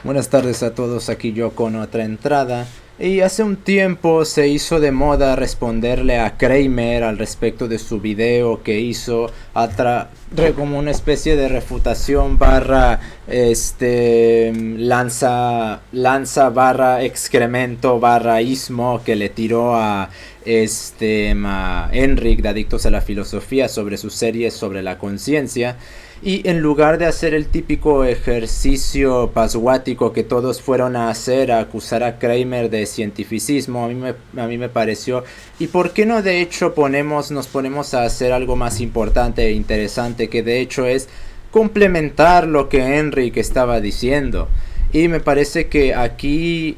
Buenas tardes a todos, aquí yo con otra entrada. Y hace un tiempo se hizo de moda responderle a Kramer al respecto de su video que hizo como una especie de refutación barra lanza barra excremento barra ismo que le tiró a Enric de Adictos a la Filosofía sobre su serie sobre la conciencia. Y en lugar de hacer el típico ejercicio pasguático que todos fueron a hacer, a acusar a Kramer de cientificismo, a mí me pareció, ¿y por qué no de hecho nos ponemos a hacer algo más importante e interesante, que de hecho es complementar lo que Enrique estaba diciendo? Y me parece que aquí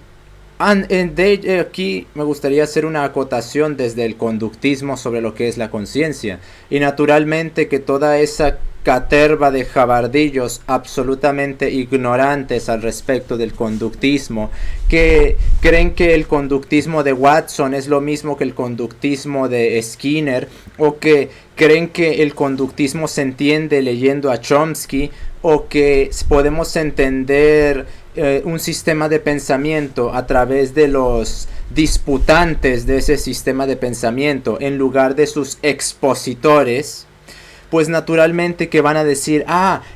aquí me gustaría hacer una acotación desde el conductismo sobre lo que es la conciencia. Y naturalmente que toda esa caterva de jabardillos absolutamente ignorantes al respecto del conductismo, que creen que el conductismo de Watson es lo mismo que el conductismo de Skinner, o que creen que el conductismo se entiende leyendo a Chomsky, o que podemos entender un sistema de pensamiento a través de los disputantes de ese sistema de pensamiento en lugar de sus expositores, pues naturalmente que van a decir,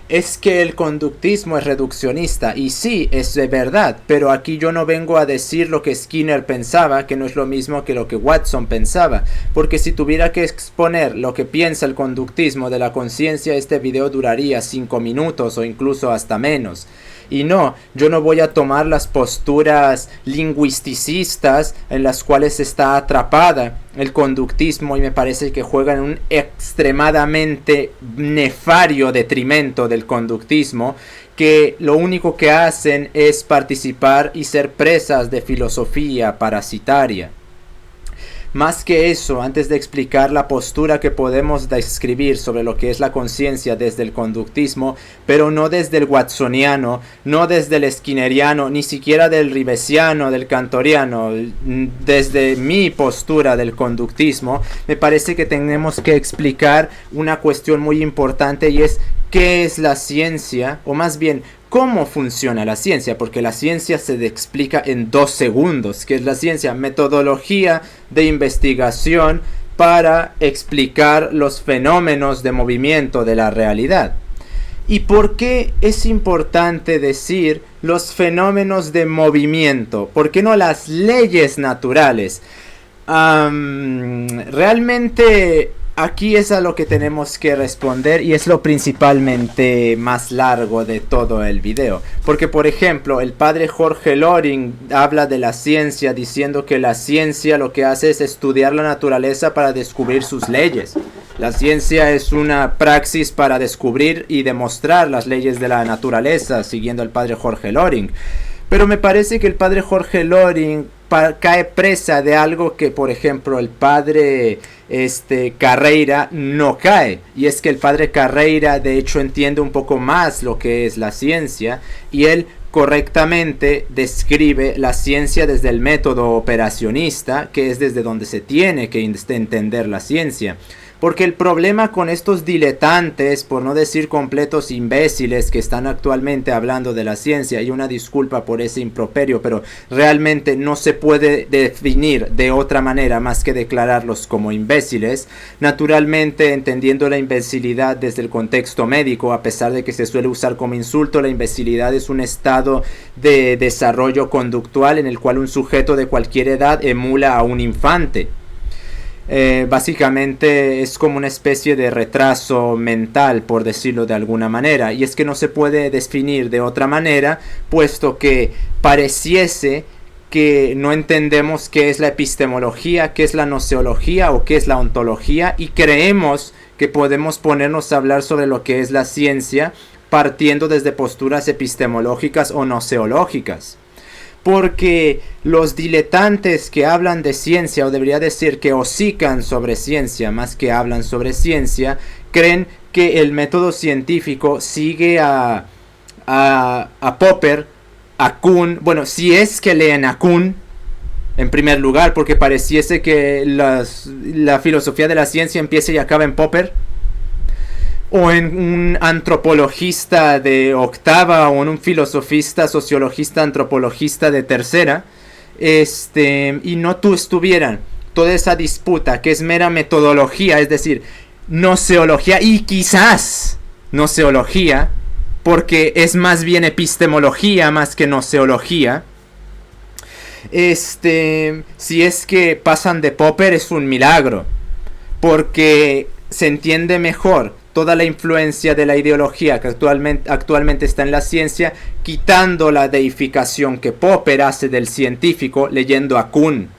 es que el conductismo es reduccionista. Y sí, es de verdad, pero aquí yo no vengo a decir lo que Skinner pensaba, que no es lo mismo que lo que Watson pensaba, porque si tuviera que exponer lo que piensa el conductismo de la conciencia, este video duraría 5 minutos o incluso hasta menos. Y no, yo no voy a tomar las posturas lingüisticistas en las cuales está atrapada el conductismo, y me parece que juegan un extremadamente nefario detrimento del conductismo, que lo único que hacen es participar y ser presas de filosofía parasitaria. Más que eso, antes de explicar la postura que podemos describir sobre lo que es la conciencia desde el conductismo, pero no desde el watsoniano, no desde el skinneriano, ni siquiera del ribesiano, del cantoriano, desde mi postura del conductismo, me parece que tenemos que explicar una cuestión muy importante, y es ¿qué es la ciencia? O más bien, ¿cómo funciona la ciencia? Porque la ciencia se explica en 2 segundos. ¿Qué es la ciencia? Metodología de investigación para explicar los fenómenos de movimiento de la realidad. ¿Y por qué es importante decir los fenómenos de movimiento? ¿Por qué no las leyes naturales? Realmente aquí es a lo que tenemos que responder, y es lo principalmente más largo de todo el video. Porque, por ejemplo, el padre Jorge Loring habla de la ciencia diciendo que la ciencia lo que hace es estudiar la naturaleza para descubrir sus leyes. La ciencia es una praxis para descubrir y demostrar las leyes de la naturaleza, siguiendo al padre Jorge Loring. Pero me parece que el padre Jorge Loring cae presa de algo que, por ejemplo, el padre Carreira no cae. Y es que el padre Carreira de hecho entiende un poco más lo que es la ciencia, y él correctamente describe la ciencia desde el método operacionista, que es desde donde se tiene que entender la ciencia. Porque el problema con estos diletantes, por no decir completos imbéciles, que están actualmente hablando de la ciencia, y una disculpa por ese improperio, pero realmente no se puede definir de otra manera más que declararlos como imbéciles, naturalmente entendiendo la imbecilidad desde el contexto médico, a pesar de que se suele usar como insulto. La imbecilidad es un estado de desarrollo conductual en el cual un sujeto de cualquier edad emula a un infante. Básicamente es como una especie de retraso mental, por decirlo de alguna manera, y es que no se puede definir de otra manera, puesto que pareciese que no entendemos qué es la epistemología, qué es la noceología o qué es la ontología, y creemos que podemos ponernos a hablar sobre lo que es la ciencia partiendo desde posturas epistemológicas o noceológicas. Porque los diletantes que hablan de ciencia, o debería decir que hocican sobre ciencia más que hablan sobre ciencia, creen que el método científico sigue a Popper, a Kuhn. Bueno, si es que leen a Kuhn en primer lugar, porque pareciese que la filosofía de la ciencia empieza y acaba en Popper. o en un antropologista de octava o en un filosofista, sociologista, antropologista de tercera, y no estuvieran toda esa disputa que es mera metodología, es decir, noseología y quizás noseología, porque es más bien epistemología más que noseología. Si es que pasan de Popper es un milagro, porque se entiende mejor toda la influencia de la ideología que actualmente está en la ciencia, quitando la deificación que Popper hace del científico leyendo a Kuhn.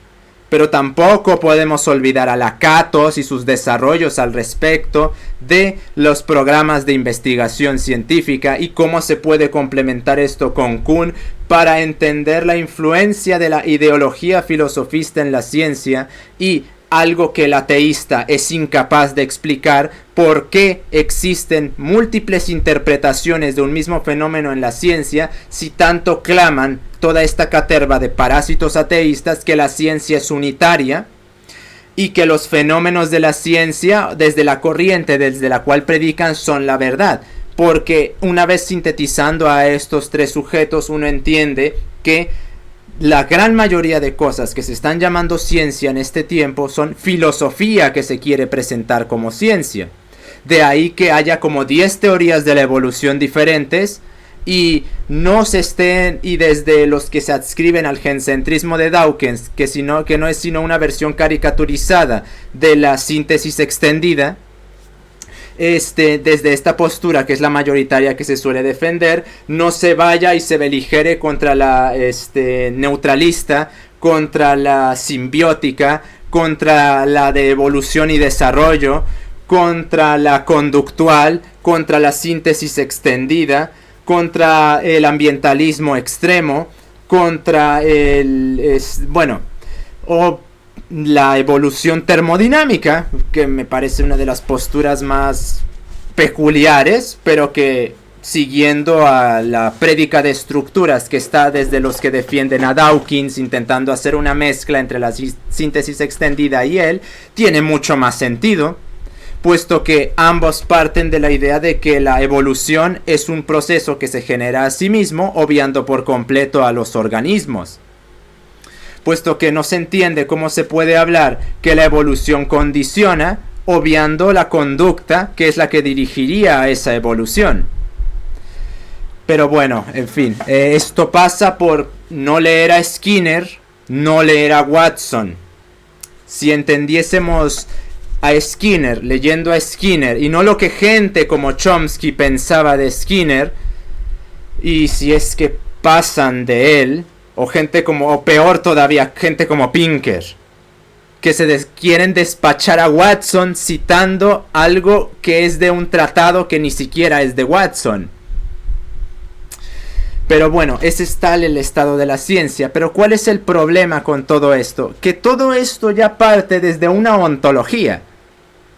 Pero tampoco podemos olvidar a Lakatos y sus desarrollos al respecto de los programas de investigación científica y cómo se puede complementar esto con Kuhn para entender la influencia de la ideología filosofista en la ciencia y algo que el ateísta es incapaz de explicar, por qué existen múltiples interpretaciones de un mismo fenómeno en la ciencia si tanto claman toda esta caterva de parásitos ateístas que la ciencia es unitaria y que los fenómenos de la ciencia, desde la corriente desde la cual predican, son la verdad. Porque una vez sintetizando a estos tres sujetos, uno entiende que la gran mayoría de cosas que se están llamando ciencia en este tiempo son filosofía que se quiere presentar como ciencia. De ahí que haya como 10 teorías de la evolución diferentes y no se estén, y desde los que se adscriben al gencentrismo de Dawkins, que no es sino una versión caricaturizada de la síntesis extendida, desde esta postura que es la mayoritaria que se suele defender, no se vaya y se beligere contra la neutralista, contra la simbiótica, contra la de evolución y desarrollo, contra la conductual, contra la síntesis extendida, contra el ambientalismo extremo, contra la evolución termodinámica, que me parece una de las posturas más peculiares, pero que siguiendo a la prédica de estructuras que está desde los que defienden a Dawkins, intentando hacer una mezcla entre la síntesis extendida y él, tiene mucho más sentido, puesto que ambos parten de la idea de que la evolución es un proceso que se genera a sí mismo, obviando por completo a los organismos. Puesto que no se entiende cómo se puede hablar que la evolución condiciona, obviando la conducta que es la que dirigiría a esa evolución. Pero bueno, en fin, esto pasa por no leer a Skinner, no leer a Watson. Si entendiésemos a Skinner, leyendo a Skinner, y no lo que gente como Chomsky pensaba de Skinner, y si es que pasan de él, o peor todavía, gente como Pinker, que quieren despachar a Watson citando algo que es de un tratado que ni siquiera es de Watson. Pero bueno, ese es tal el estado de la ciencia. Pero ¿cuál es el problema con todo esto? Que todo esto ya parte desde una ontología,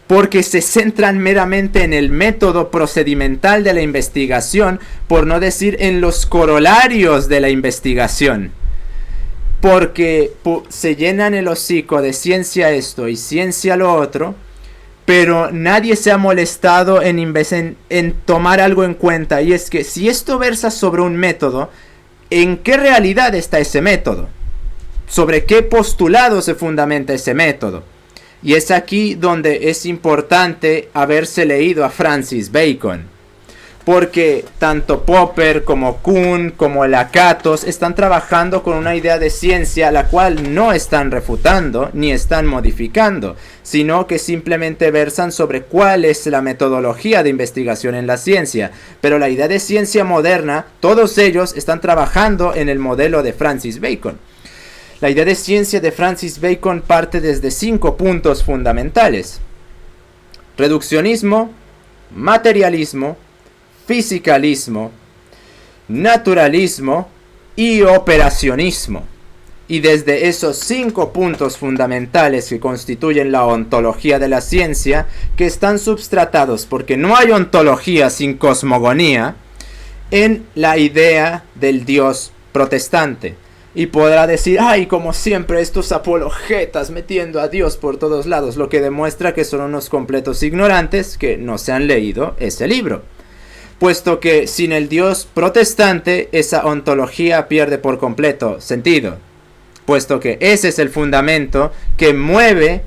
porque se centran meramente en el método procedimental de la investigación, por no decir en los corolarios de la investigación. Porque se llenan el hocico de ciencia esto y ciencia lo otro, pero nadie se ha molestado en tomar algo en cuenta, y es que si esto versa sobre un método, ¿en qué realidad está ese método? ¿Sobre qué postulado se fundamenta ese método? Y es aquí donde es importante haberse leído a Francis Bacon, porque tanto Popper como Kuhn como Lakatos están trabajando con una idea de ciencia la cual no están refutando ni están modificando, sino que simplemente versan sobre cuál es la metodología de investigación en la ciencia. Pero la idea de ciencia moderna, todos ellos están trabajando en el modelo de Francis Bacon. La idea de ciencia de Francis Bacon parte desde 5 puntos fundamentales: reduccionismo, materialismo, fisicalismo, naturalismo y operacionismo. Y desde esos 5 puntos fundamentales que constituyen la ontología de la ciencia, que están substratados porque no hay ontología sin cosmogonía, en la idea del Dios protestante. Y podrá decir, ay, como siempre, estos apologetas metiendo a Dios por todos lados, lo que demuestra que son unos completos ignorantes que no se han leído ese libro. Puesto que sin el Dios protestante, esa ontología pierde por completo sentido. Puesto que ese es el fundamento que mueve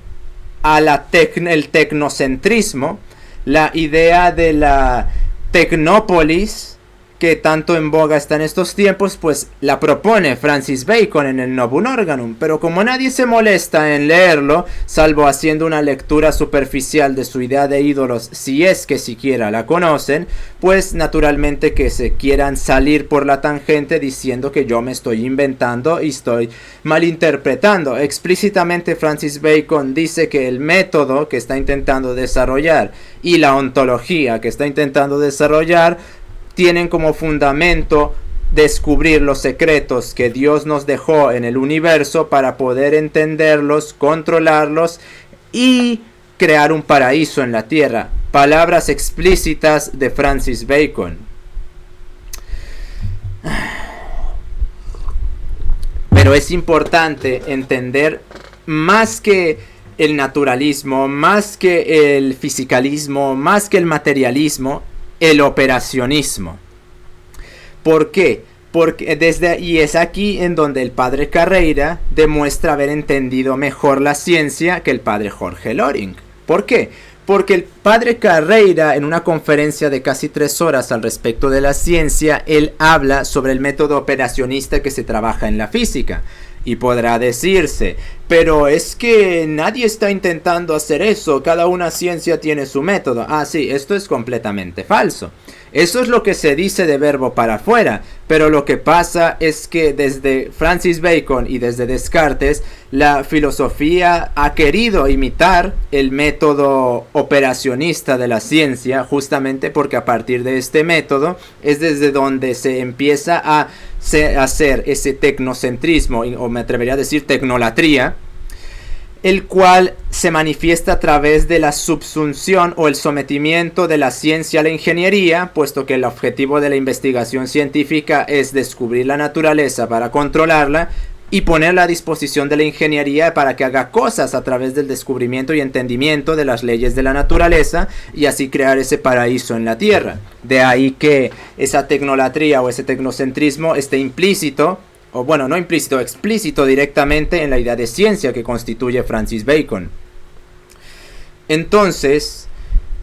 a el tecnocentrismo, la idea de la tecnópolis, que tanto en boga está en estos tiempos, pues la propone Francis Bacon en el Novum Organum, pero como nadie se molesta en leerlo, salvo haciendo una lectura superficial de su idea de ídolos, si es que siquiera la conocen, pues naturalmente que se quieran salir por la tangente diciendo que yo me estoy inventando y estoy malinterpretando. Explícitamente Francis Bacon dice que el método que está intentando desarrollar y la ontología que está intentando desarrollar tienen como fundamento descubrir los secretos que Dios nos dejó en el universo para poder entenderlos, controlarlos y crear un paraíso en la tierra. Palabras explícitas de Francis Bacon. Pero es importante entender más que el naturalismo, más que el fisicalismo, más que el materialismo, el operacionismo. ¿Por qué? Porque y es aquí en donde el padre Carreira demuestra haber entendido mejor la ciencia que el padre Jorge Loring. ¿Por qué? Porque el padre Carreira, en una conferencia de casi 3 horas al respecto de la ciencia, él habla sobre el método operacionista que se trabaja en la física. Y podrá decirse, pero es que nadie está intentando hacer eso, cada una ciencia tiene su método. Ah, sí, esto es completamente falso. Eso es lo que se dice de verbo para afuera, pero lo que pasa es que desde Francis Bacon y desde Descartes, la filosofía ha querido imitar el método operacionista de la ciencia, justamente porque a partir de este método es desde donde se empieza a hacer ese tecnocentrismo, o me atrevería a decir tecnolatría, el cual se manifiesta a través de la subsunción o el sometimiento de la ciencia a la ingeniería, puesto que el objetivo de la investigación científica es descubrir la naturaleza para controlarla y ponerla a disposición de la ingeniería para que haga cosas a través del descubrimiento y entendimiento de las leyes de la naturaleza y así crear ese paraíso en la tierra. De ahí que esa tecnolatría o ese tecnocentrismo esté implícito, o bueno, no implícito, explícito directamente en la idea de ciencia que constituye Francis Bacon. Entonces,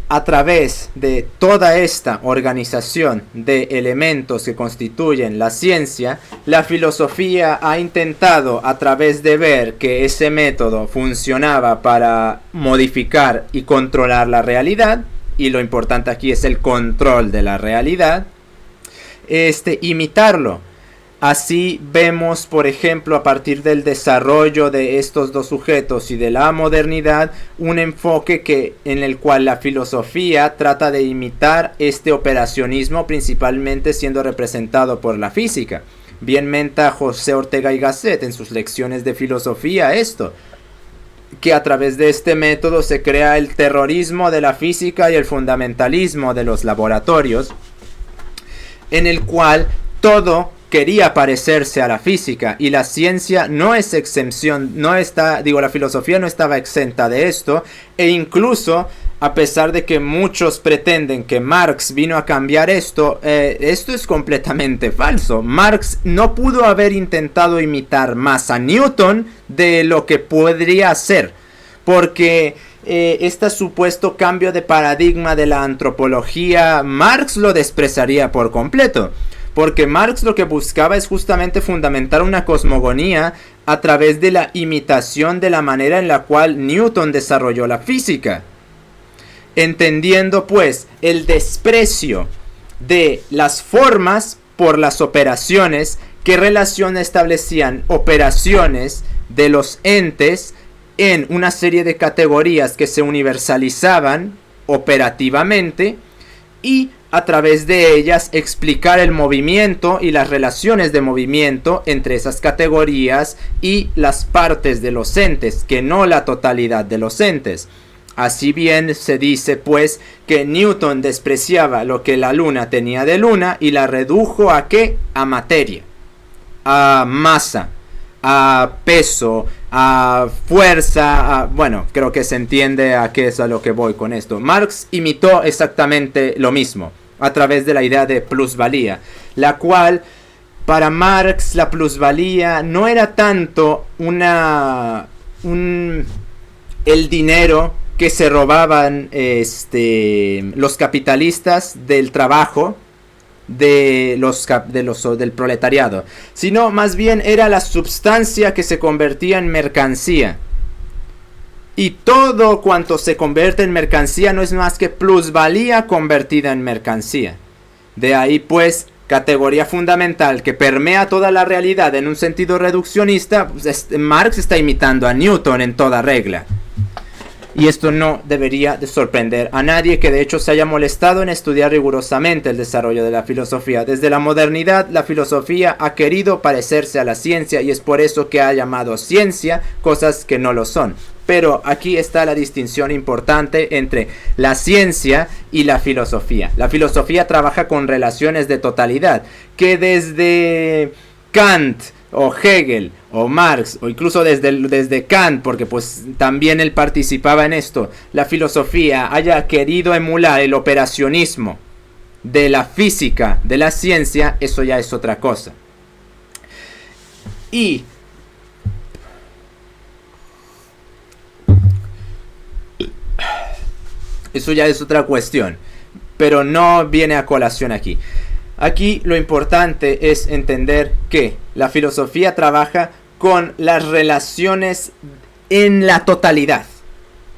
a través de toda esta organización de elementos que constituyen la ciencia, la filosofía ha intentado, a través de ver que ese método funcionaba para modificar y controlar la realidad, y lo importante aquí es el control de la realidad, imitarlo. Así vemos, por ejemplo, a partir del desarrollo de estos dos sujetos y de la modernidad, un enfoque en el cual la filosofía trata de imitar este operacionismo, principalmente siendo representado por la física. Bien menta José Ortega y Gasset en sus lecciones de filosofía esto, que a través de este método se crea el terrorismo de la física y el fundamentalismo de los laboratorios, en el cual todo quería parecerse a la física y la ciencia no es exención, la filosofía no estaba exenta de esto, e incluso a pesar de que muchos pretenden que Marx vino a cambiar esto es completamente falso. Marx no pudo haber intentado imitar más a Newton de lo que podría hacer, porque este supuesto cambio de paradigma de la antropología, Marx lo despreciaría por completo. Porque Marx lo que buscaba es justamente fundamentar una cosmogonía a través de la imitación de la manera en la cual Newton desarrolló la física. Entendiendo pues el desprecio de las formas por las operaciones, qué relación establecían operaciones de los entes en una serie de categorías que se universalizaban operativamente y a través de ellas explicar el movimiento y las relaciones de movimiento entre esas categorías y las partes de los entes, que no la totalidad de los entes. Así bien se dice pues que Newton despreciaba lo que la luna tenía de luna y la redujo ¿a qué? A materia. a masa, a peso, a fuerza, bueno, creo que se entiende a qué es a lo que voy con esto. Marx imitó exactamente lo mismo a través de la idea de plusvalía, la cual para Marx la plusvalía no era tanto el dinero que se robaban los capitalistas del trabajo del proletariado, sino más bien era la sustancia que se convertía en mercancía. Y todo cuanto se convierte en mercancía no es más que plusvalía convertida en mercancía. De ahí pues categoría fundamental que permea toda la realidad en un sentido reduccionista. Pues Marx está imitando a Newton en toda regla. Y esto no debería de sorprender a nadie que de hecho se haya molestado en estudiar rigurosamente el desarrollo de la filosofía. Desde la modernidad, la filosofía ha querido parecerse a la ciencia y es por eso que ha llamado ciencia cosas que no lo son. Pero aquí está la distinción importante entre la ciencia y la filosofía. La filosofía trabaja con relaciones de totalidad, que desde Kant o Hegel o Marx o incluso desde Kant, porque pues también él participaba en esto, la filosofía haya querido emular el operacionismo de la física, de la ciencia, eso ya es otra cosa. Y eso ya es otra cuestión, pero no viene a colación aquí. Aquí lo importante es entender que la filosofía trabaja con las relaciones en la totalidad.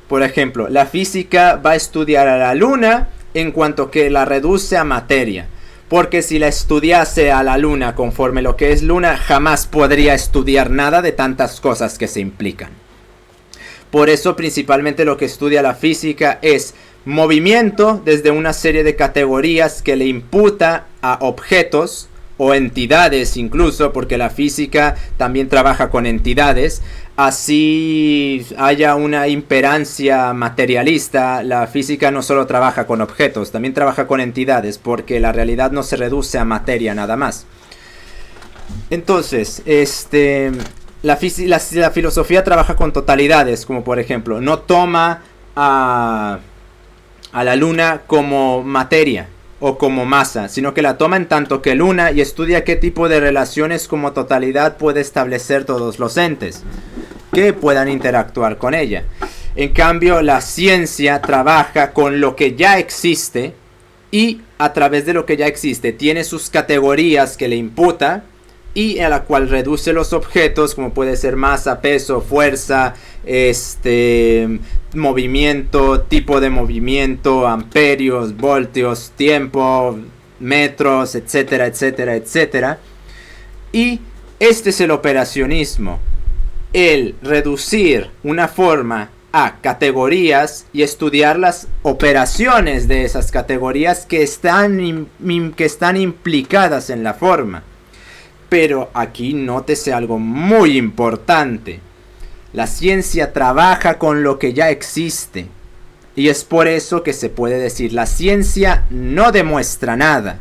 Por ejemplo, la física va a estudiar a la luna en cuanto que la reduce a materia. Porque si la estudiase a la luna conforme lo que es luna, jamás podría estudiar nada de tantas cosas que se implican. Por eso principalmente lo que estudia la física es movimiento desde una serie de categorías que le imputa a objetos o entidades incluso, porque la física también trabaja con entidades. Así haya una imperancia materialista, la física no solo trabaja con objetos, también trabaja con entidades, porque la realidad no se reduce a materia nada más. Entonces, la filosofía trabaja con totalidades, como por ejemplo, no toma a la luna como materia o como masa, sino que la toma en tanto que luna y estudia qué tipo de relaciones como totalidad puede establecer todos los entes que puedan interactuar con ella. En cambio, la ciencia trabaja con lo que ya existe y a través de lo que ya existe tiene sus categorías que le imputa y a la cual reduce los objetos, como puede ser masa, peso, fuerza, movimiento, tipo de movimiento, amperios, voltios, tiempo, metros, etcétera, etcétera, etcétera. Y este es el operacionismo, el reducir una forma a categorías y estudiar las operaciones de esas categorías que están implicadas en la forma. Pero aquí nótese algo muy importante. La ciencia trabaja con lo que ya existe. Y es por eso que se puede decir, la ciencia no demuestra nada,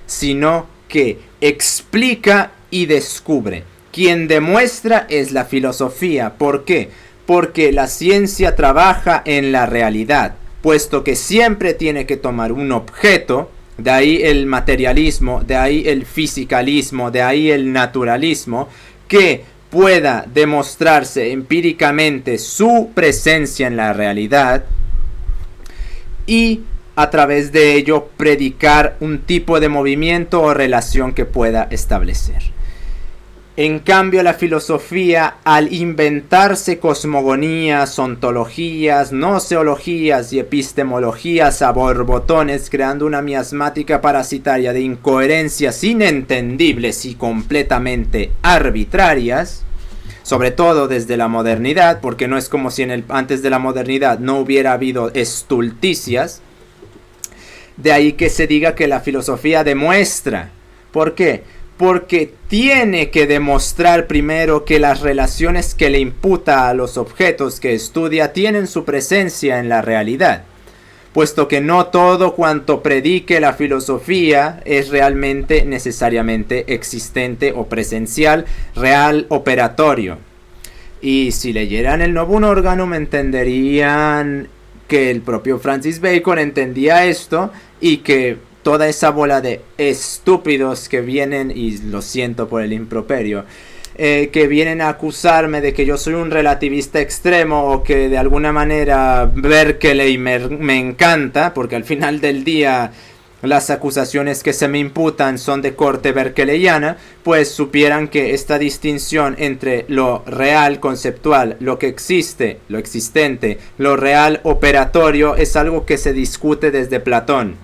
sino que explica y descubre. Quien demuestra es la filosofía. ¿Por qué? Porque la ciencia trabaja en la realidad, puesto que siempre tiene que tomar un objeto. De ahí el materialismo, de ahí el fisicalismo, de ahí el naturalismo, que pueda demostrarse empíricamente su presencia en la realidad y a través de ello predicar un tipo de movimiento o relación que pueda establecer. En cambio, la filosofía, al inventarse cosmogonías, ontologías, noseologías y epistemologías a borbotones, creando una miasmática parasitaria de incoherencias inentendibles y completamente arbitrarias, sobre todo desde la modernidad, porque no es como si antes de la modernidad no hubiera habido estulticias. De ahí que se diga que la filosofía demuestra. ¿Por qué? Porque tiene que demostrar primero que las relaciones que le imputa a los objetos que estudia tienen su presencia en la realidad. puesto que no todo cuanto predique la filosofía es realmente necesariamente existente o presencial, real, operatorio. Y si leyeran el Novum Organum entenderían que el propio Francis Bacon entendía esto y que toda esa bola de estúpidos que vienen, y lo siento por el improperio, que vienen a acusarme de que yo soy un relativista extremo o que de alguna manera Berkeley me encanta, porque al final del día las acusaciones que se me imputan son de corte berkeleyana, pues supieran que esta distinción entre lo real conceptual, lo que existe, lo existente, lo real operatorio es algo que se discute desde Platón.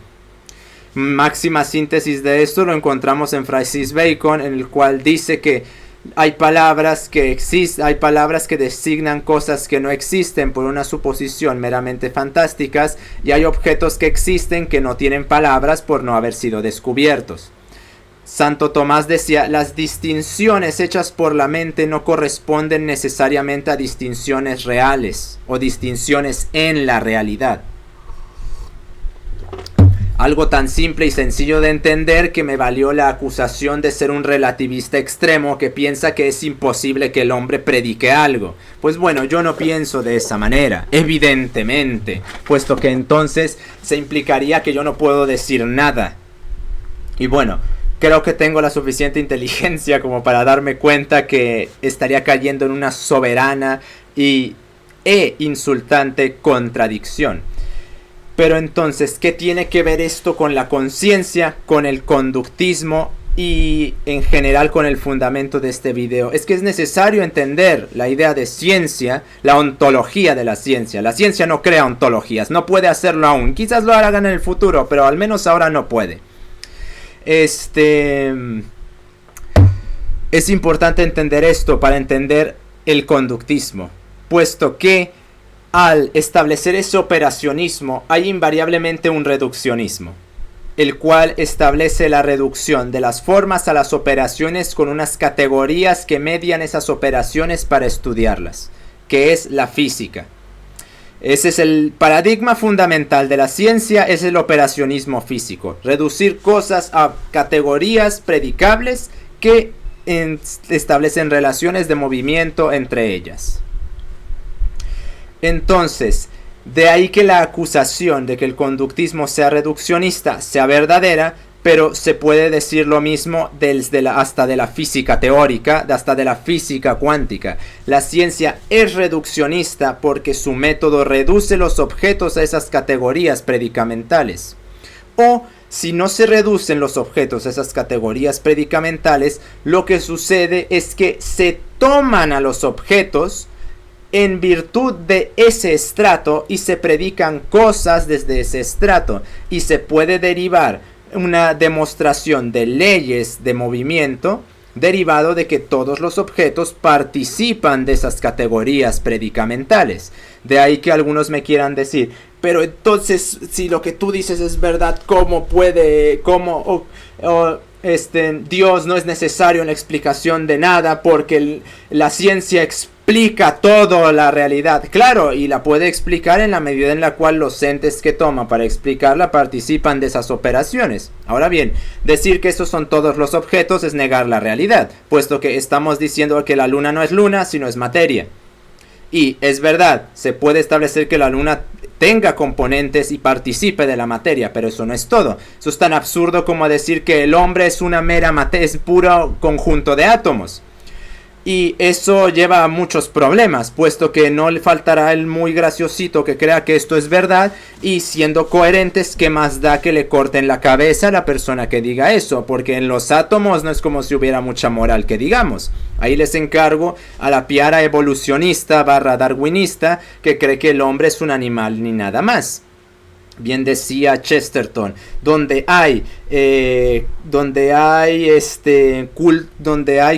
Máxima síntesis de esto lo encontramos en Francis Bacon, en el cual dice que hay palabras que designan cosas que no existen por una suposición meramente fantásticas, y hay objetos que existen que no tienen palabras por no haber sido descubiertos. Santo Tomás decía: las distinciones hechas por la mente no corresponden necesariamente a distinciones reales o distinciones en la realidad. Algo tan simple y sencillo de entender que me valió la acusación de ser un relativista extremo que piensa que es imposible que el hombre predique algo. Pues bueno, yo no pienso de esa manera, evidentemente, puesto que entonces se implicaría que yo no puedo decir nada. Y bueno, creo que tengo la suficiente inteligencia como para darme cuenta que estaría cayendo en una soberana e insultante contradicción. Pero entonces, ¿qué tiene que ver esto con la conciencia, con el conductismo y en general con el fundamento de este video? Es que es necesario entender la idea de ciencia, la ontología de la ciencia. La ciencia no crea ontologías, no puede hacerlo aún. Quizás lo hagan en el futuro, pero al menos ahora no puede. Es importante entender esto para entender el conductismo, puesto que al establecer ese operacionismo hay invariablemente un reduccionismo, el cual establece la reducción de las formas a las operaciones con unas categorías que median esas operaciones para estudiarlas, que es la física. Ese es el paradigma fundamental de la ciencia, es el operacionismo físico, reducir cosas a categorías predicables que establecen relaciones de movimiento entre ellas. Entonces, de ahí que la acusación de que el conductismo sea reduccionista sea verdadera, pero se puede decir lo mismo hasta de la física teórica, hasta de la física cuántica. La ciencia es reduccionista porque su método reduce los objetos a esas categorías predicamentales. O, si no se reducen los objetos a esas categorías predicamentales, lo que sucede es que se toman a los objetos en virtud de ese estrato y se predican cosas desde ese estrato, y se puede derivar una demostración de leyes de movimiento derivado de que todos los objetos participan de esas categorías predicamentales. De ahí que algunos me quieran decir: pero entonces, si lo que tú dices es verdad, ¿cómo puede, Dios no es necesario en la explicación de nada porque la ciencia explica toda la realidad? Claro, y la puede explicar en la medida en la cual los entes que toma para explicarla participan de esas operaciones. Ahora bien, decir que esos son todos los objetos es negar la realidad, puesto que estamos diciendo que la luna no es luna, sino es materia. Y es verdad, se puede establecer que la luna tenga componentes y participe de la materia, pero eso no es todo. Eso es tan absurdo como decir que el hombre es una mera materia, es puro conjunto de átomos. Y eso lleva a muchos problemas, puesto que no le faltará el muy graciosito que crea que esto es verdad, y siendo coherentes, ¿qué más da que le corten la cabeza a la persona que diga eso? Porque en los átomos no es como si hubiera mucha moral que digamos. Ahí les encargo a la piara evolucionista / darwinista que cree que el hombre es un animal ni nada más. Bien decía Chesterton, donde hay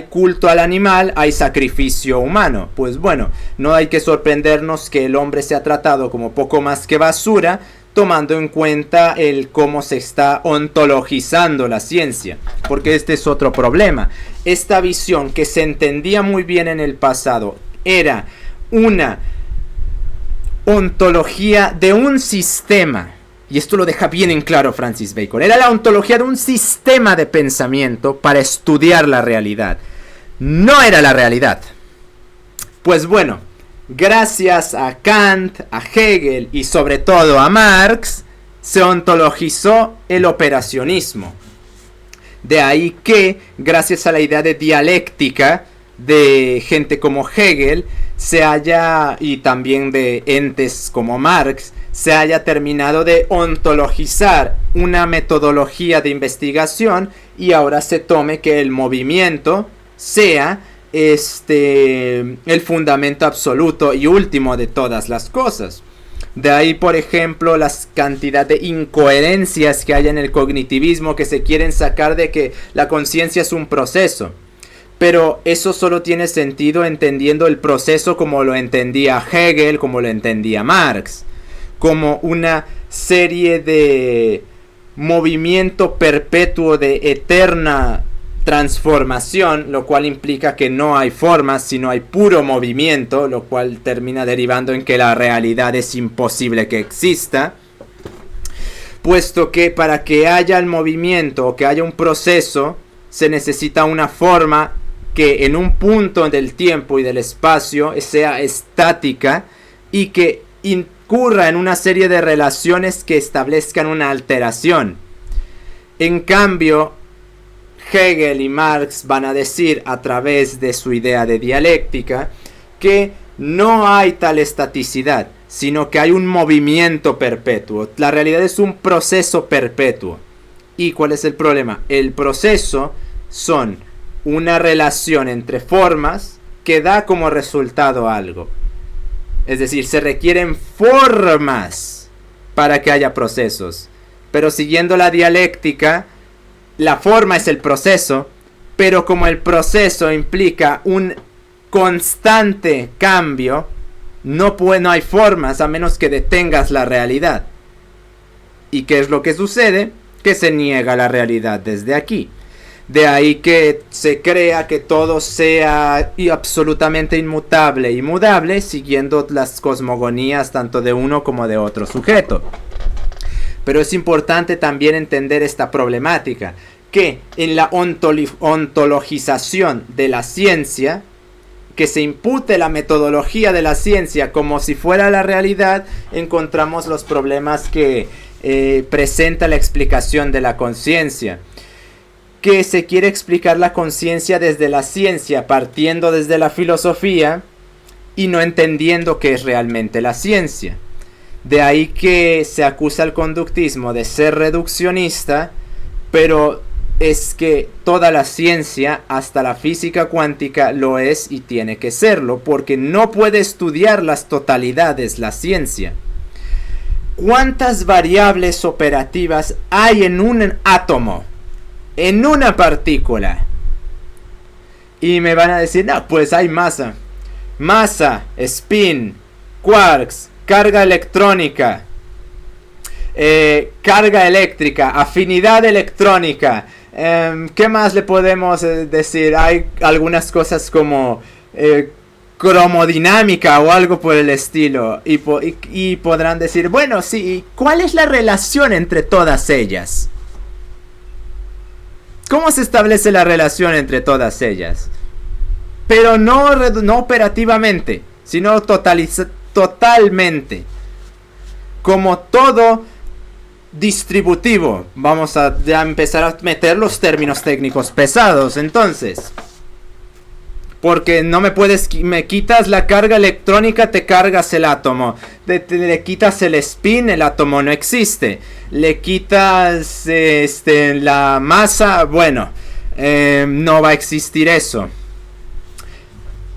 culto al animal, hay sacrificio humano. Pues bueno, no hay que sorprendernos que el hombre sea tratado como poco más que basura, tomando en cuenta el cómo se está ontologizando la ciencia, porque este es otro problema. Esta visión, que se entendía muy bien en el pasado, era una ontología de un sistema y esto lo deja bien en claro Francis Bacon, era la ontología de un sistema de pensamiento para estudiar la realidad. No era la realidad. Pues bueno, gracias a Kant, a Hegel y sobre todo a Marx, se ontologizó el operacionismo. De ahí que, gracias a la idea de dialéctica de gente como Hegel, se haya, y también de entes como Marx, se haya terminado de ontologizar una metodología de investigación y ahora se tome que el movimiento sea el fundamento absoluto y último de todas las cosas. De ahí, por ejemplo, la cantidad de incoherencias que hay en el cognitivismo que se quieren sacar de que la conciencia es un proceso. Pero eso solo tiene sentido entendiendo el proceso como lo entendía Hegel, como lo entendía Marx, como una serie de movimiento perpetuo de eterna transformación, lo cual implica que no hay formas, sino hay puro movimiento, lo cual termina derivando en que la realidad es imposible que exista, puesto que para que haya el movimiento o que haya un proceso, se necesita una forma que en un punto del tiempo y del espacio sea estática y que incurra en una serie de relaciones que establezcan una alteración. En cambio, Hegel y Marx van a decir a través de su idea de dialéctica que no hay tal estaticidad, sino que hay un movimiento perpetuo. La realidad es un proceso perpetuo. ¿Y cuál es el problema? El proceso son una relación entre formas que da como resultado algo. Es decir, se requieren formas para que haya procesos. Pero siguiendo la dialéctica, la forma es el proceso, pero como el proceso implica un constante cambio, no hay formas a menos que detengas la realidad. ¿Y qué es lo que sucede? Que se niega la realidad desde aquí. De ahí que se crea que todo sea absolutamente inmutable y mudable, siguiendo las cosmogonías tanto de uno como de otro sujeto. Pero es importante también entender esta problemática, que en la ontologización de la ciencia, que se impute la metodología de la ciencia como si fuera la realidad, encontramos los problemas que presenta la explicación de la conciencia. Que se quiere explicar la conciencia desde la ciencia, partiendo desde la filosofía y no entendiendo qué es realmente la ciencia. De ahí que se acusa al conductismo de ser reduccionista, pero es que toda la ciencia, hasta la física cuántica, lo es y tiene que serlo, porque no puede estudiar las totalidades la ciencia. ¿Cuántas variables operativas hay en un átomo? En una partícula. Y me van a decir, no, pues hay masa. Masa, spin, quarks, carga electrónica, carga eléctrica, afinidad electrónica. ¿Qué más le podemos decir? Hay algunas cosas como cromodinámica o algo por el estilo. Y podrán decir, bueno, sí, ¿cuál es la relación entre todas ellas? ¿Cómo se establece la relación entre todas ellas? Pero no operativamente, sino totalmente. Como todo distributivo. Vamos a ya empezar a meter los términos técnicos pesados. Entonces, porque no me quitas la carga electrónica, te cargas el átomo. Le quitas el spin, el átomo no existe. Le quitas la masa, bueno, no va a existir eso.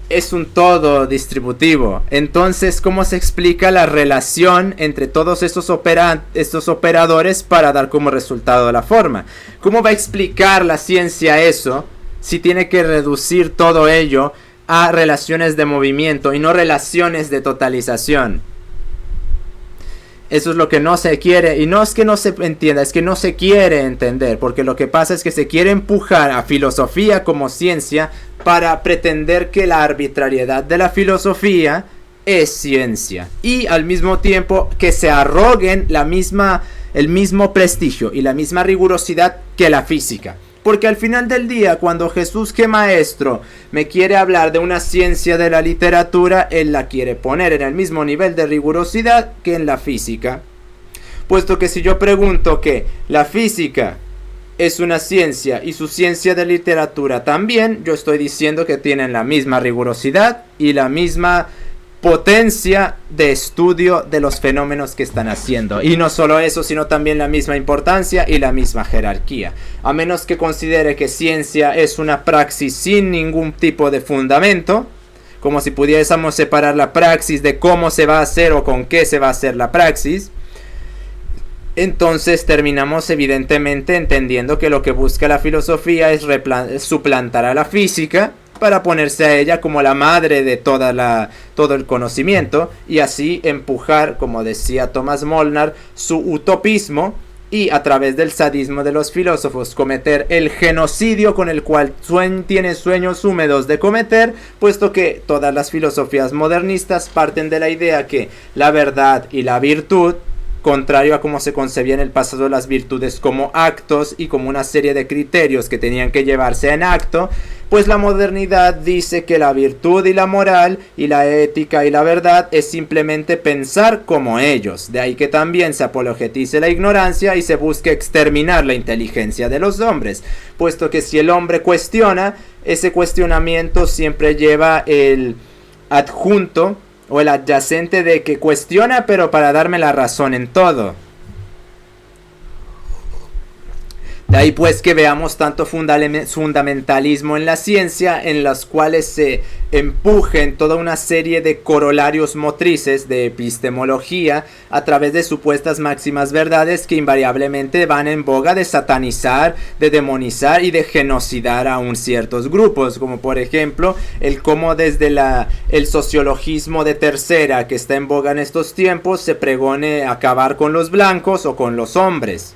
Es un todo distributivo. Entonces, ¿cómo se explica la relación entre todos estos operadores para dar como resultado la forma? ¿Cómo va a explicar la ciencia eso si tiene que reducir todo ello a relaciones de movimiento y no relaciones de totalización? Eso es lo que no se quiere, y no es que no se entienda, es que no se quiere entender, porque lo que pasa es que se quiere empujar a filosofía como ciencia para pretender que la arbitrariedad de la filosofía es ciencia, y al mismo tiempo que se arroguen la misma el mismo prestigio y la misma rigurosidad que la física. Porque al final del día, cuando Jesús, que maestro, me quiere hablar de una ciencia de la literatura, él la quiere poner en el mismo nivel de rigurosidad que en la física. Puesto que si yo pregunto que la física es una ciencia y su ciencia de literatura también, yo estoy diciendo que tienen la misma rigurosidad y la misma potencia de estudio de los fenómenos que están haciendo. Y no solo eso, sino también la misma importancia y la misma jerarquía. A menos que considere que ciencia es una praxis sin ningún tipo de fundamento, como si pudiésemos separar la praxis de cómo se va a hacer o con qué se va a hacer la praxis, entonces terminamos evidentemente entendiendo que lo que busca la filosofía es suplantar a la física para ponerse a ella como la madre de todo el conocimiento y así empujar, como decía Thomas Molnar, su utopismo y a través del sadismo de los filósofos cometer el genocidio con el cual tienen sueños húmedos de cometer, puesto que todas las filosofías modernistas parten de la idea que la verdad y la virtud, contrario a cómo se concebía en el pasado las virtudes como actos y como una serie de criterios que tenían que llevarse en acto, pues la modernidad dice que la virtud y la moral y la ética y la verdad es simplemente pensar como ellos. De ahí que también se apologetice la ignorancia y se busque exterminar la inteligencia de los hombres, puesto que si el hombre cuestiona, ese cuestionamiento siempre lleva el adjunto o el adyacente de que cuestiona pero para darme la razón en todo. De ahí pues que veamos tanto fundamentalismo en la ciencia, en los cuales se empujen toda una serie de corolarios motrices de epistemología a través de supuestas máximas verdades que invariablemente van en boga de satanizar, de demonizar y de genocidar a ciertos grupos, como por ejemplo el cómo desde el sociologismo de tercera que está en boga en estos tiempos se pregone acabar con los blancos o con los hombres.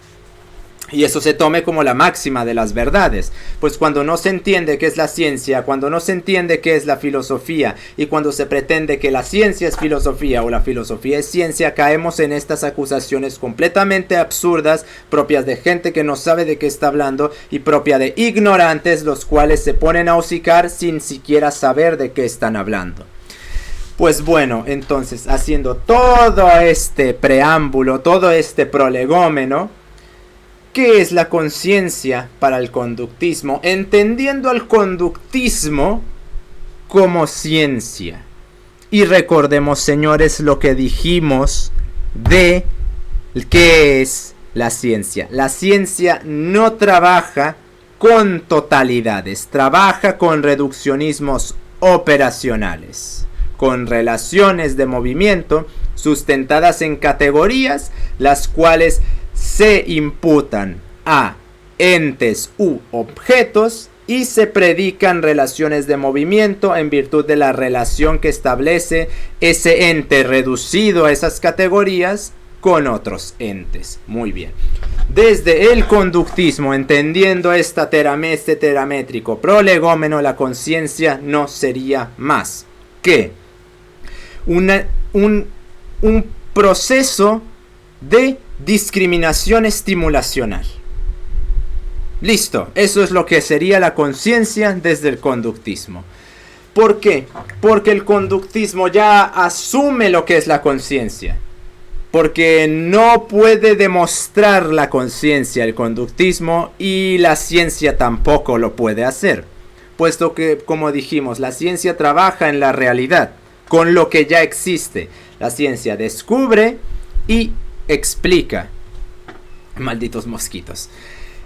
Y eso se tome como la máxima de las verdades. Pues cuando no se entiende qué es la ciencia, cuando no se entiende qué es la filosofía, y cuando se pretende que la ciencia es filosofía o la filosofía es ciencia, caemos en estas acusaciones completamente absurdas, propias de gente que no sabe de qué está hablando, y propia de ignorantes, los cuales se ponen a hocicar sin siquiera saber de qué están hablando. Pues bueno, entonces, haciendo todo este preámbulo, todo este prolegómeno, ¿qué es la conciencia para el conductismo? Entendiendo al conductismo como ciencia. Y recordemos, señores, lo que dijimos de qué es la ciencia. La ciencia no trabaja con totalidades, trabaja con reduccionismos operacionales, con relaciones de movimiento sustentadas en categorías, las cuales se imputan a entes u objetos y se predican relaciones de movimiento en virtud de la relación que establece ese ente reducido a esas categorías con otros entes. Muy bien. Desde el conductismo, entendiendo este teramétrico prolegómeno, la conciencia no sería más que un proceso de discriminación estimulacional. Listo, eso es lo que sería la conciencia desde el conductismo. ¿Por qué? Porque el conductismo ya asume lo que es la conciencia. Porque no puede demostrar la conciencia el conductismo y la ciencia tampoco lo puede hacer. Puesto que, como dijimos, la ciencia trabaja en la realidad, con lo que ya existe. La ciencia descubre y explica. Malditos mosquitos.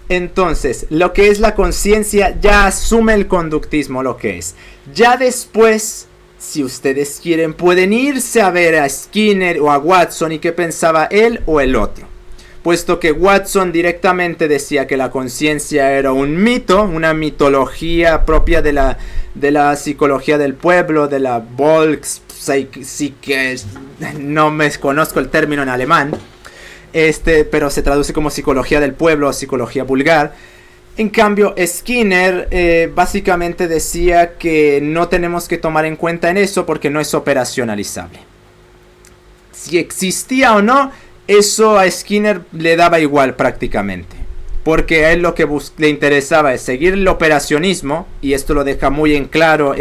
Entonces, lo que es la conciencia ya asume el conductismo lo que es. Ya después, si ustedes quieren, pueden irse a ver a Skinner o a Watson y qué pensaba él o el otro. Puesto que Watson directamente decía que la conciencia era un mito, una mitología propia de la psicología del pueblo, de la Volkspsyche, no me conozco el término en alemán, pero se traduce como psicología del pueblo o psicología vulgar. En cambio, Skinner básicamente decía que no tenemos que tomar en cuenta en eso porque no es operacionalizable. Si existía o no, eso a Skinner le daba igual prácticamente, porque a él lo que le interesaba es seguir el operacionismo, y esto lo deja muy en claro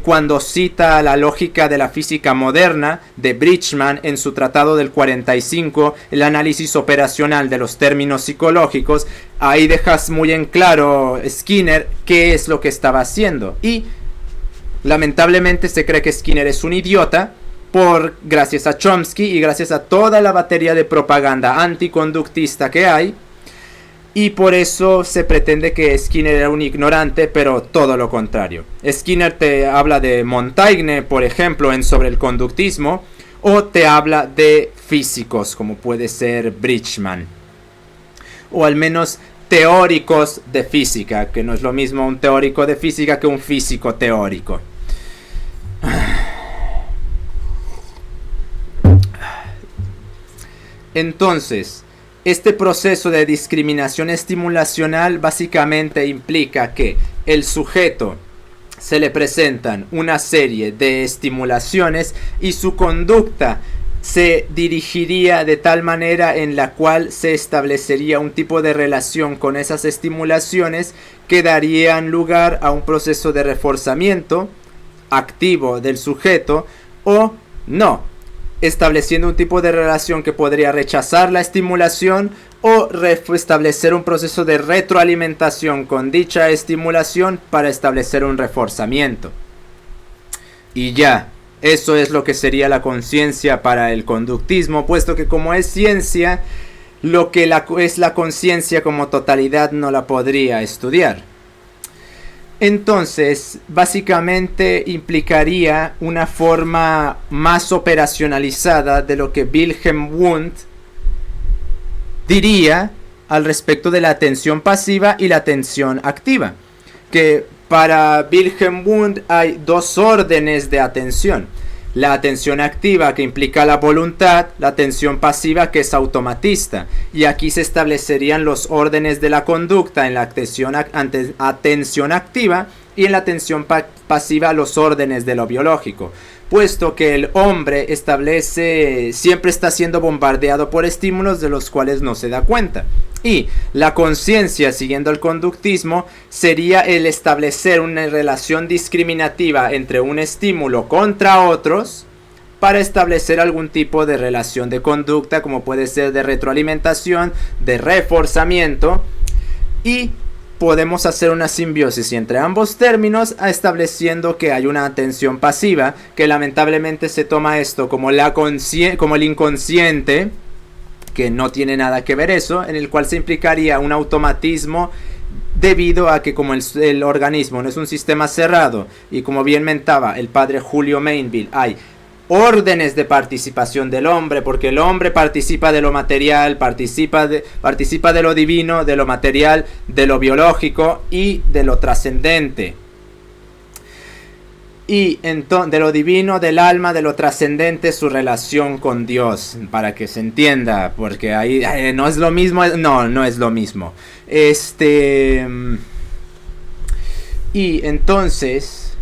cuando cita la lógica de la física moderna de Bridgman en su tratado del 45, el análisis operacional de los términos psicológicos. Ahí dejas muy en claro Skinner qué es lo que estaba haciendo, y lamentablemente se cree que Skinner es un idiota gracias a Chomsky y gracias a toda la batería de propaganda anticonductista que hay. Y por eso se pretende que Skinner era un ignorante, pero todo lo contrario. Skinner te habla de Montaigne, por ejemplo, en Sobre el conductismo, o te habla de físicos, como puede ser Bridgman, o al menos teóricos de física, que no es lo mismo un teórico de física que un físico teórico. Entonces, este proceso de discriminación estimulacional básicamente implica que el sujeto se le presentan una serie de estimulaciones y su conducta se dirigiría de tal manera en la cual se establecería un tipo de relación con esas estimulaciones que darían lugar a un proceso de reforzamiento activo del sujeto o no, estableciendo un tipo de relación que podría rechazar la estimulación o establecer un proceso de retroalimentación con dicha estimulación para establecer un reforzamiento. Y ya, eso es lo que sería la conciencia para el conductismo, puesto que como es ciencia, lo que es la conciencia como totalidad no la podría estudiar. Entonces, básicamente implicaría una forma más operacionalizada de lo que Wilhelm Wundt diría al respecto de la atención pasiva y la atención activa. Que para Wilhelm Wundt hay dos órdenes de atención. La atención activa, que implica la voluntad, la atención pasiva, que es automatista. Y aquí se establecerían los órdenes de la conducta en la atención activa y en la atención pasiva los órdenes de lo biológico. Puesto que el hombre siempre está siendo bombardeado por estímulos de los cuales no se da cuenta. Y la conciencia, siguiendo el conductismo, sería el establecer una relación discriminativa entre un estímulo contra otros para establecer algún tipo de relación de conducta, como puede ser de retroalimentación, de reforzamiento, y podemos hacer una simbiosis entre ambos términos, estableciendo que hay una atención pasiva, que lamentablemente se toma esto como el inconsciente, que no tiene nada que ver eso, en el cual se implicaría un automatismo debido a que como el organismo no es un sistema cerrado y como bien mentaba el padre Julio Mainville, hay órdenes de participación del hombre, porque el hombre participa de lo material, participa de lo divino, de lo material, de lo biológico y de lo trascendente. Y entonces de lo divino, del alma, de lo trascendente, su relación con Dios, para que se entienda, porque ahí no es lo mismo, no es lo mismo. Y entonces,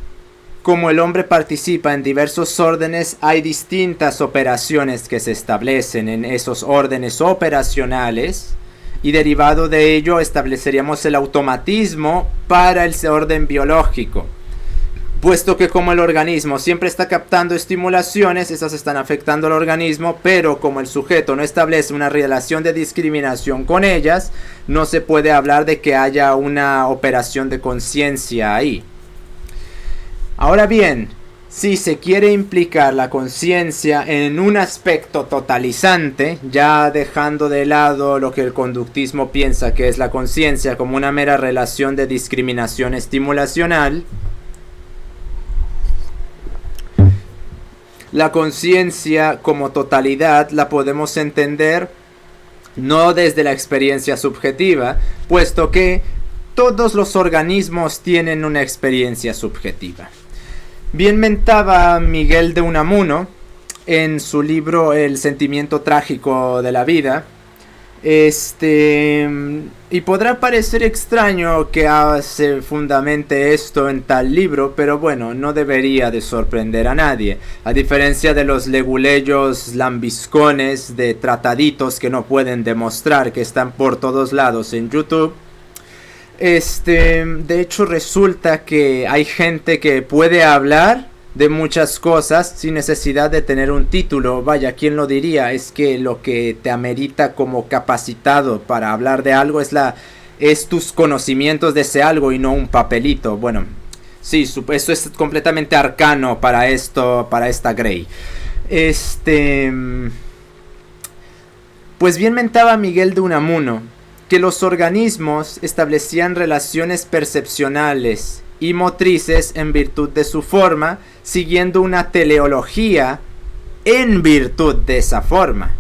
como el hombre participa en diversos órdenes, hay distintas operaciones que se establecen en esos órdenes operacionales, y derivado de ello estableceríamos el automatismo para el orden biológico. Puesto que como el organismo siempre está captando estimulaciones, esas están afectando al organismo, pero como el sujeto no establece una relación de discriminación con ellas, no se puede hablar de que haya una operación de conciencia ahí. Ahora bien, si se quiere implicar la conciencia en un aspecto totalizante, ya dejando de lado lo que el conductismo piensa que es la conciencia como una mera relación de discriminación estimulacional, la conciencia como totalidad la podemos entender no desde la experiencia subjetiva, puesto que todos los organismos tienen una experiencia subjetiva. Bien mentaba Miguel de Unamuno en su libro El sentimiento trágico de la vida, Y podrá parecer extraño que se fundamente esto en tal libro, pero bueno, no debería de sorprender a nadie. A diferencia de los leguleyos lambiscones de trataditos que no pueden demostrar, que están por todos lados en YouTube. De hecho resulta que hay gente que puede hablar de muchas cosas sin necesidad de tener un título. Vaya, ¿quién lo diría? Es que lo que te amerita como capacitado para hablar de algo es tus conocimientos de ese algo y no un papelito. Bueno, sí, eso es completamente arcano para esta Grey. Pues bien mentaba Miguel de Unamuno que los organismos establecían relaciones percepcionales y motrices en virtud de su forma, siguiendo una teleología en virtud de esa forma.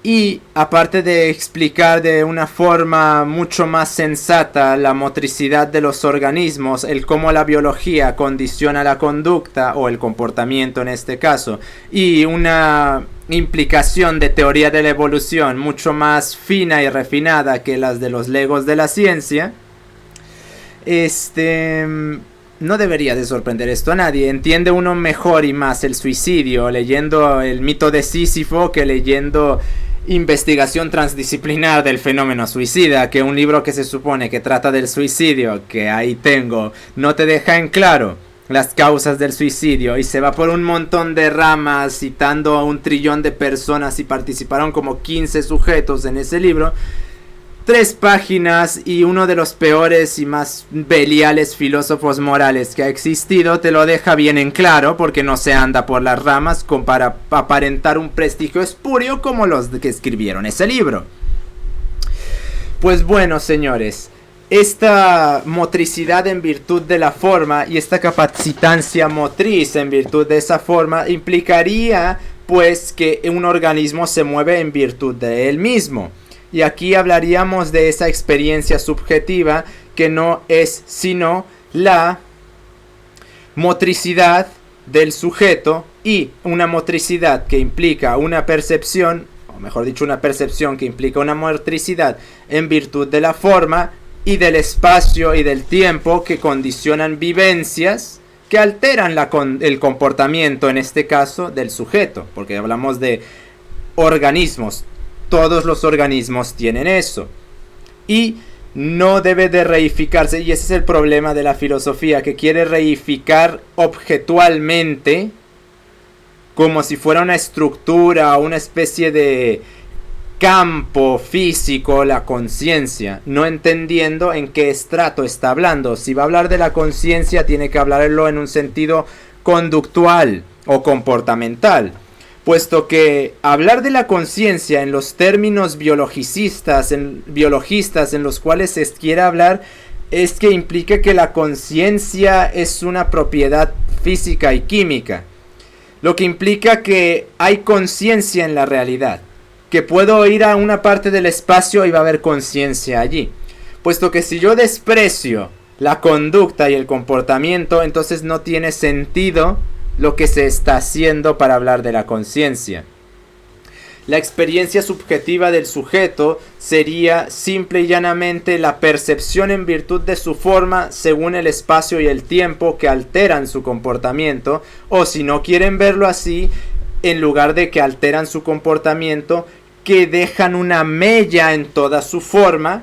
Y aparte de explicar de una forma mucho más sensata la motricidad de los organismos, el cómo la biología condiciona la conducta o el comportamiento en este caso, y una implicación de teoría de la evolución mucho más fina y refinada que las de los legos de la ciencia, no debería de sorprender esto a nadie. Entiende uno mejor y más el suicidio leyendo el mito de Sísifo que leyendo investigación transdisciplinar del fenómeno suicida, que un libro que se supone que trata del suicidio, que ahí tengo, no te deja en claro las causas del suicidio y se va por un montón de ramas citando a 1 trillón de personas y participaron como 15 sujetos en ese libro. 3 páginas y uno de los peores y más beliales filósofos morales que ha existido te lo deja bien en claro, porque no se anda por las ramas para aparentar un prestigio espurio como los que escribieron ese libro. Pues bueno, señores, esta motricidad en virtud de la forma y esta capacitancia motriz en virtud de esa forma implicaría pues que un organismo se mueve en virtud de él mismo. Y aquí hablaríamos de esa experiencia subjetiva que no es sino la motricidad del sujeto, y una motricidad que implica una percepción, o mejor dicho una percepción que implica una motricidad en virtud de la forma y del espacio y del tiempo que condicionan vivencias que alteran el comportamiento, en este caso del sujeto, porque hablamos de organismos. Todos los organismos tienen eso. Y no debe de reificarse. Y ese es el problema de la filosofía, que quiere reificar objetualmente, como si fuera una estructura o una especie de campo físico, la conciencia, no entendiendo en qué estrato está hablando. Si va a hablar de la conciencia, tiene que hablarlo en un sentido conductual o comportamental, puesto que hablar de la conciencia en los términos biologistas en los cuales se quiere hablar es que implica que la conciencia es una propiedad física y química, lo que implica que hay conciencia en la realidad, que puedo ir a una parte del espacio y va a haber conciencia allí, puesto que si yo desprecio la conducta y el comportamiento, entonces no tiene sentido lo que se está haciendo para hablar de la conciencia. La experiencia subjetiva del sujeto sería simple y llanamente la percepción en virtud de su forma según el espacio y el tiempo que alteran su comportamiento, o si no quieren verlo así, en lugar de que alteran su comportamiento, que dejan una mella en toda su forma,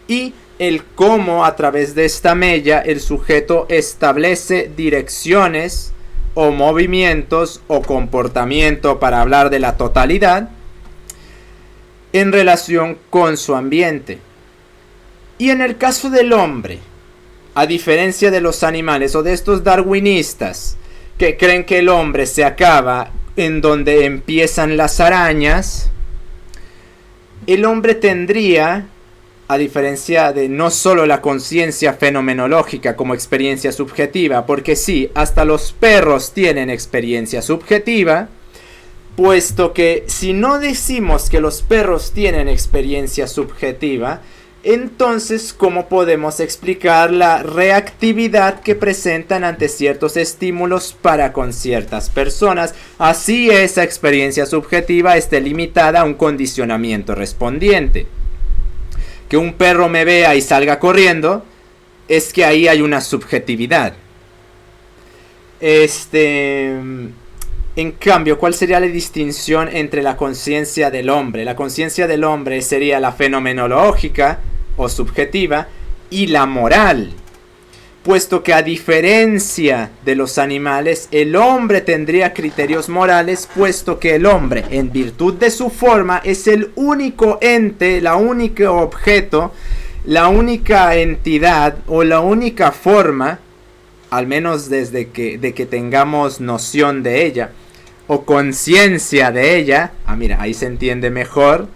y el cómo a través de esta mella el sujeto establece direcciones o movimientos o comportamiento, para hablar de la totalidad, en relación con su ambiente. Y en el caso del hombre, a diferencia de los animales o de estos darwinistas que creen que el hombre se acaba en donde empiezan las arañas, el hombre tendría, a diferencia de no solo la conciencia fenomenológica como experiencia subjetiva, porque sí, hasta los perros tienen experiencia subjetiva, puesto que si no decimos que los perros tienen experiencia subjetiva, Entonces, ¿cómo podemos explicar la reactividad que presentan ante ciertos estímulos para con ciertas personas? Así esa experiencia subjetiva esté limitada a un condicionamiento respondiente. Que un perro me vea y salga corriendo, es que ahí hay una subjetividad. En cambio, ¿cuál sería la distinción entre la conciencia del hombre? La conciencia del hombre sería la fenomenológica o subjetiva y la moral, puesto que a diferencia de los animales, el hombre tendría criterios morales, puesto que el hombre, en virtud de su forma, es el único ente, la única objeto, la única entidad o la única forma, al menos desde que tengamos noción de ella o conciencia de ella. Mira, ahí se entiende mejor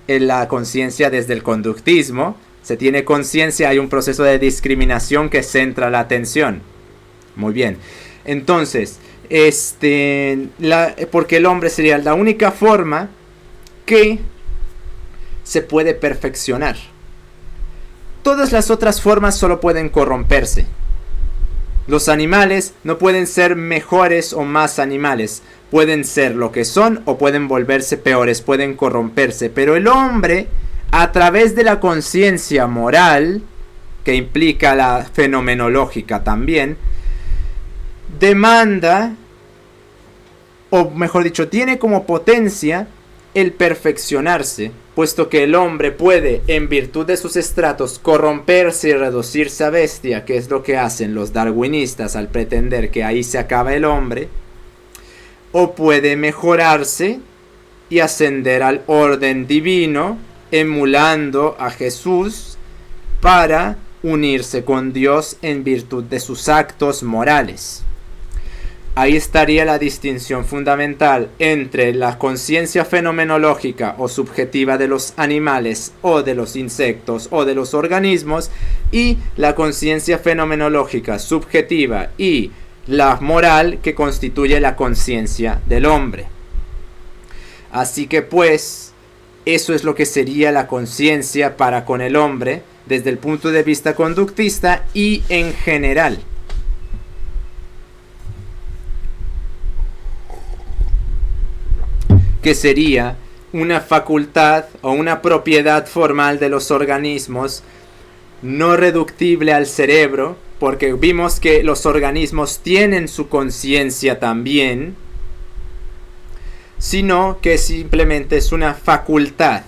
en la conciencia desde el conductismo. Se tiene conciencia, hay un proceso de discriminación que centra la atención. Muy bien. Entonces, porque el hombre sería la única forma que se puede perfeccionar. Todas las otras formas solo pueden corromperse. Los animales no pueden ser mejores o más animales. Pueden ser lo que son o pueden volverse peores, pueden corromperse. Pero el hombre, a través de la conciencia moral, que implica la fenomenológica también, demanda, o mejor dicho, tiene como potencia el perfeccionarse, puesto que el hombre puede, en virtud de sus estratos, corromperse y reducirse a bestia, que es lo que hacen los darwinistas al pretender que ahí se acaba el hombre, o puede mejorarse y ascender al orden divino, emulando a Jesús para unirse con Dios en virtud de sus actos morales. Ahí estaría la distinción fundamental entre la conciencia fenomenológica o subjetiva de los animales o de los insectos o de los organismos y la conciencia fenomenológica subjetiva y la moral que constituye la conciencia del hombre. Así que pues, eso es lo que sería la conciencia para con el hombre desde el punto de vista conductista y en general. Que sería una facultad o una propiedad formal de los organismos no reductible al cerebro, porque vimos que los organismos tienen su conciencia también, sino que simplemente es una facultad,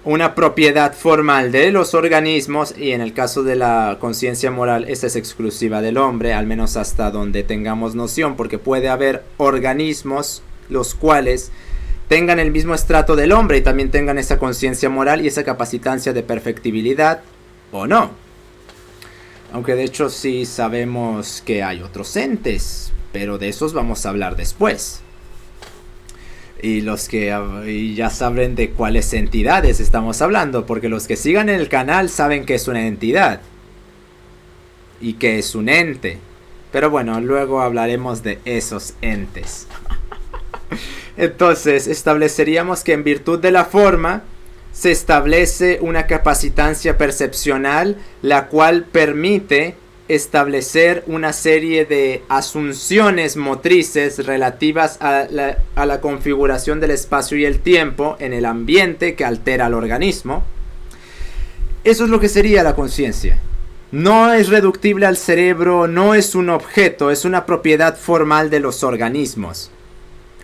una propiedad formal de los organismos, y en el caso de la conciencia moral, esta es exclusiva del hombre, al menos hasta donde tengamos noción, porque puede haber organismos los cuales tengan el mismo estrato del hombre y también tengan esa conciencia moral y esa capacitancia de perfectibilidad, o no. Aunque de hecho sí sabemos que hay otros entes, pero de esos vamos a hablar después. Y los que ya saben de cuáles entidades estamos hablando, porque los que sigan el canal saben que es una entidad y que es un ente. Pero bueno, luego hablaremos de esos entes. Entonces, estableceríamos que en virtud de la forma se establece una capacitancia percepcional, la cual permite establecer una serie de asunciones motrices relativas a la configuración del espacio y el tiempo en el ambiente que altera al organismo. Eso es lo que sería la conciencia. No es reductible al cerebro, no es un objeto, es una propiedad formal de los organismos.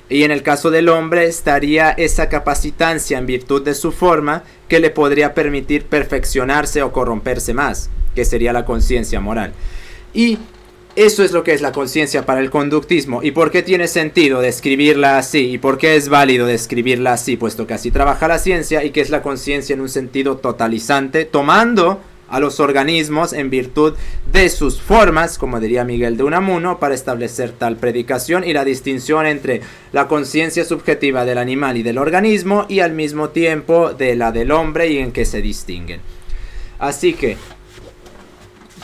Y en el caso del hombre estaría esa capacitancia en virtud de su forma que le podría permitir perfeccionarse o corromperse más, que sería la conciencia moral. Y eso es lo que es la conciencia para el conductismo. ¿Y por qué tiene sentido describirla así? ¿Y por qué es válido describirla así? Puesto que así trabaja la ciencia y que es la conciencia en un sentido totalizante, tomando a los organismos en virtud de sus formas, como diría Miguel de Unamuno, para establecer tal predicación y la distinción entre la conciencia subjetiva del animal y del organismo y al mismo tiempo de la del hombre y en que se distinguen. Así que,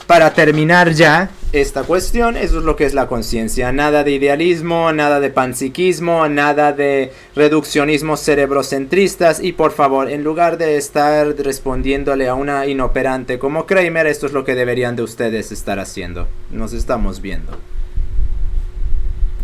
para terminar ya esta cuestión, eso es lo que es la conciencia. Nada de idealismo, nada de panpsiquismo, nada de reduccionismos cerebrocentristas. Y por favor, en lugar de estar respondiéndole a una inoperante como Kramer, esto es lo que deberían de ustedes estar haciendo. Nos estamos viendo.